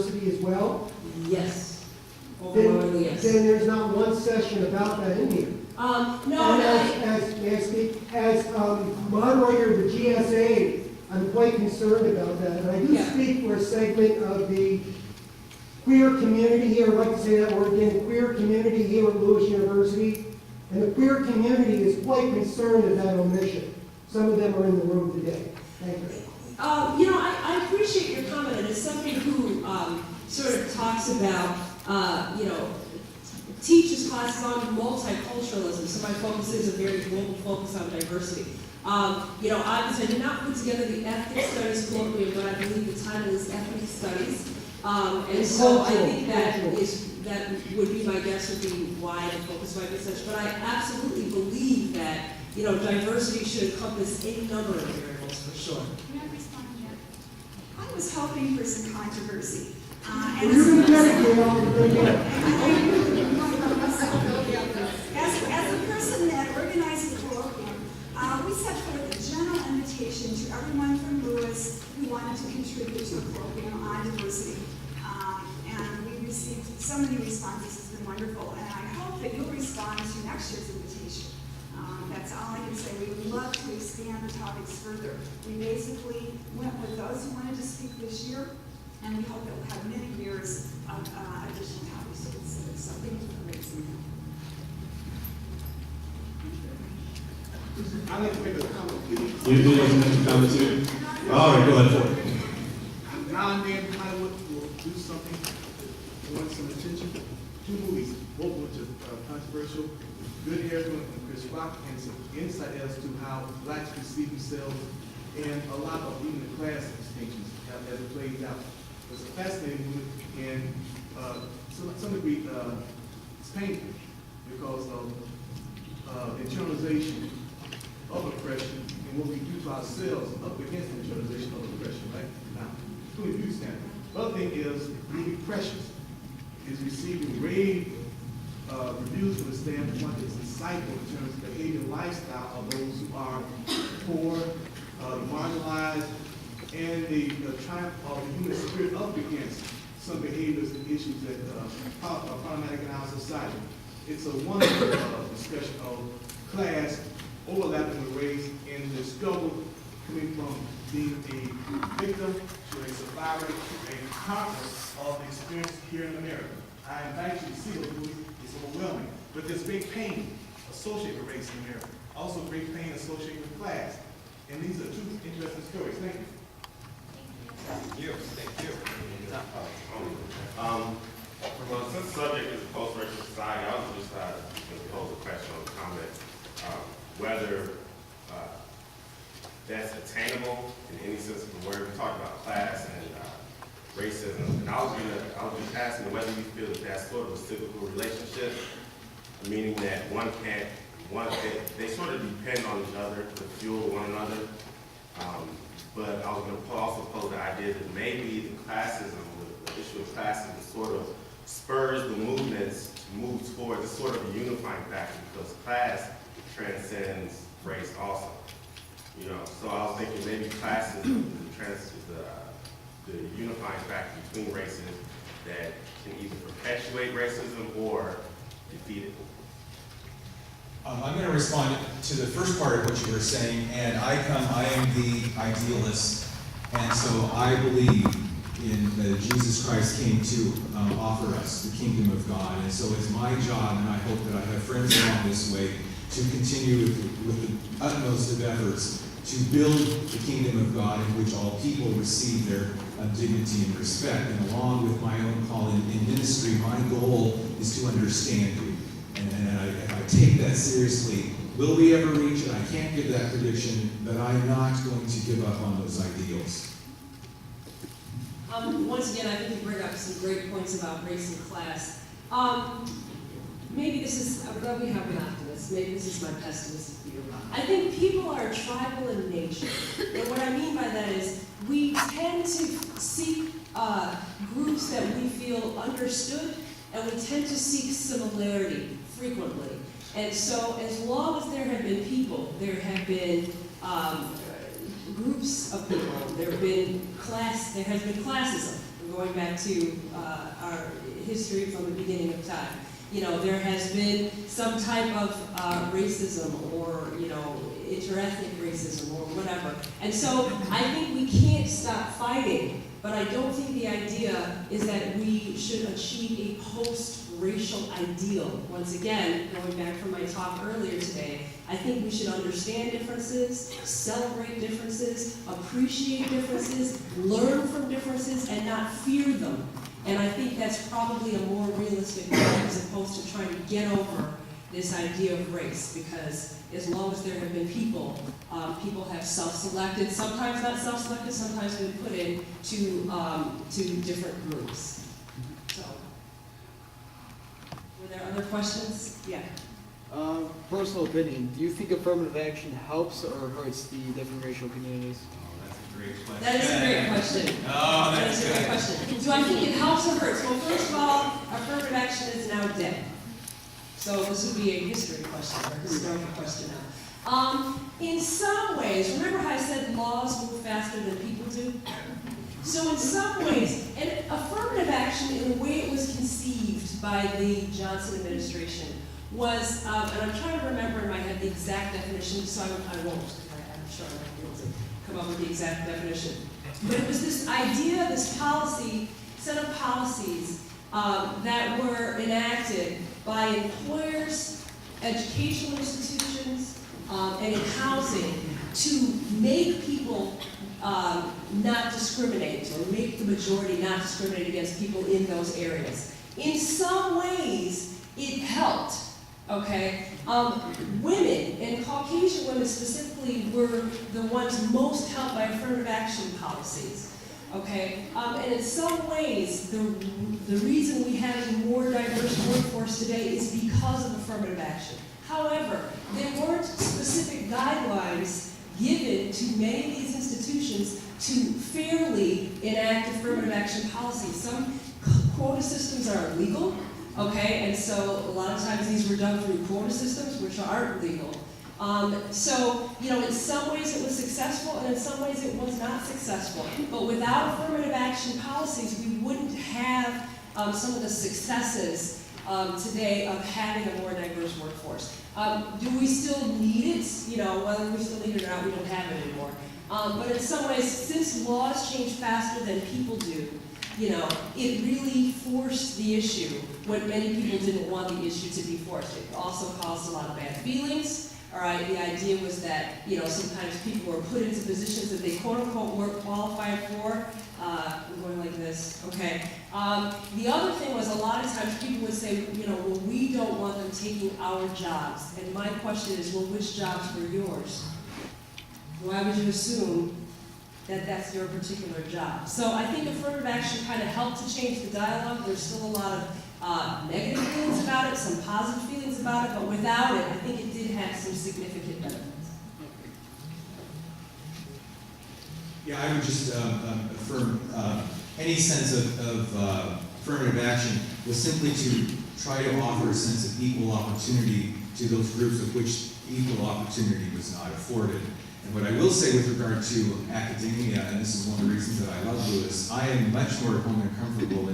diversity as well? Yes. Then, Overwhelmingly, yes. then there's not one session about that in here. No, May I speak? As moderator of the GSA, I'm quite concerned about that. And I do Yeah. speak for a segment of the queer community here. I'd like to say that word again, queer community here at Lewis University. And the queer community is quite concerned at that omission. Some of them are in the room today. Thank you. I appreciate your comment, and as somebody who sort of talks about, teaches classes on multiculturalism, so my focus is a very global focus on diversity. Obviously I did not put together the ethnic studies colloquium, but I believe the title is ethnic studies. And so I think that would be my guess would be why the focus might be such. But I absolutely believe that, diversity should encompass any number of variables for sure. Can I respond yet? I was hoping for some controversy. You're going to get it, Gail. You're going to get it. As a person that organizes the colloquium, we set forth a general invitation to everyone from Lewis who wanted to contribute to a colloquium on diversity. And we received so many responses. It's been wonderful. And I hope that you'll respond to next year's invitation. That's all I can say. We would love to expand the topics further. We basically went with those who wanted to speak this year, and we hope that we'll have many years of additional topics to consider. So thank you for raising that. I'd like to make a comment, please. You do make a comment too? All right, go ahead. Now and then, Hollywood will do something to want some attention. Two movies, both which are controversial. Good Hair from Chris Rock and some insight as to how blacks perceive themselves, and a lot of even the class distinctions as it plays out. It's a fascinating movie, and some degree it's painful because of internalization of oppression and what we do to ourselves up against the internalization of oppression, right? Now, from a view standpoint. The other thing is movie Precious is receiving rave reviews from the standpoint it's insightful in terms of behavior and lifestyle of those who are poor, marginalized, and the triumph of the human spirit up against some behaviors and issues that are problematic in our society. It's a wonderful discussion of class overlapping with race and the struggle coming from being a victim to a survivor to a conqueror of the experience here in America. I invite you to see those movies. It's overwhelming. But there's great pain associated with race in America. Also great pain associated with class. And these are two interesting stories. Thank you. Thank you. Well, since the subject is a post-racial society, I was just going to pose a question or a comment whether that's attainable in any sense of the word. We talked about class and racism, and I was just asking whether you feel that that's sort of a cyclical relationship, meaning that they sort of depend on each other to fuel one another. But I was going to also pose the idea that maybe the classism, the issue of classism sort of spurs the movements to move towards a sort of a unifying factor because class transcends race also. So I was thinking maybe classism is the unifying factor between races that can either perpetuate racism or defeat it. I'm going to respond to the first part of what you were saying, and I am the idealist, and so I believe in that Jesus Christ came to offer us the kingdom of God, and so it's my job, and I hope that I have friends along this way, to continue with the utmost of efforts to build the kingdom of God in which all people receive their dignity and respect. And along with my own call in ministry, my goal is to understand you. And I take that seriously. Will we ever reach it? I can't give that prediction, but I'm not going to give up on those ideals. Once again, I think you bring up some great points about race and class. Maybe this is, I'm glad we have an optimist. Maybe this is my pessimistic view. I think people are tribal in nature. And what I mean by that is we tend to seek groups that we feel understood, and we tend to seek similarity frequently. And so as long as there have been people, there have been groups of people, there has been classism, going back to our history from the beginning of time. There has been some type of racism or, interethnic racism or whatever. And so I think we can't stop fighting, but I don't think the idea is that we should achieve a post-racial ideal. Once again, going back from my talk earlier today, I think we should understand differences, celebrate differences, appreciate differences, learn from differences, and not fear them. And I think that's probably a more realistic way as opposed to trying to get over this idea of race, because as long as there have been people, people have self-selected, sometimes not self-selected, sometimes been put in to different groups. So, were there other questions? Yeah. Personal opinion, do you think affirmative action helps or hurts the different racial communities? That is a great question. Oh, That that's is a great good. question. Do I think it helps or hurts? Well, first of all, affirmative action is now dead. So this would be a history question or a historical question now. In some ways, remember how I said laws move faster than people do? So in some ways, and affirmative action in the way it was conceived by the Johnson administration was, and I'm trying to remember in my head the exact definition, so I won't, I'm sure I won't be able to come up with the exact definition. But it was this idea, this policy, set of policies that were enacted by employers, educational institutions, and in housing to make people not discriminate, or make the majority not discriminate against people in those areas. In some ways, it helped. Okay, women, and Caucasian women specifically, were the ones most helped by affirmative action policies. Okay, and in some ways, the reason we have a more diverse workforce today is because of affirmative action. However, there weren't specific guidelines given to many of these institutions to fairly enact affirmative action policies. Some quota systems are illegal. Okay, and so a lot of times these were done through quota systems, which aren't legal. So, in some ways it was successful, and in some ways it was not successful. But without affirmative action policies, we wouldn't have some of the successes today of having a more diverse workforce. Do we still need it? Whether we still need it or not, we don't have it anymore. But in some ways, since laws change faster than people do, it really forced the issue when many people didn't want the issue to be forced. It also caused a lot of bad feelings. All right, the idea was that, sometimes people were put into positions that they quote unquote weren't qualified for. I'm going like this, okay. The other thing was a lot of times people would say, well, we don't want them taking our jobs. And my question is, well, which jobs were yours? Why would you assume that that's your particular job? So I think affirmative action kind of helped to change the dialogue. There's still a lot of negative feelings about it, some positive feelings about it, but without it, I think it did have some significant benefits. Yeah, I would just affirm any sense of affirmative action was simply to try to offer a sense of equal opportunity to those groups of which equal opportunity was not afforded. And what I will say with regard to academia, and this is one of the reasons that I love Lewis, I am much more at home and comfortable in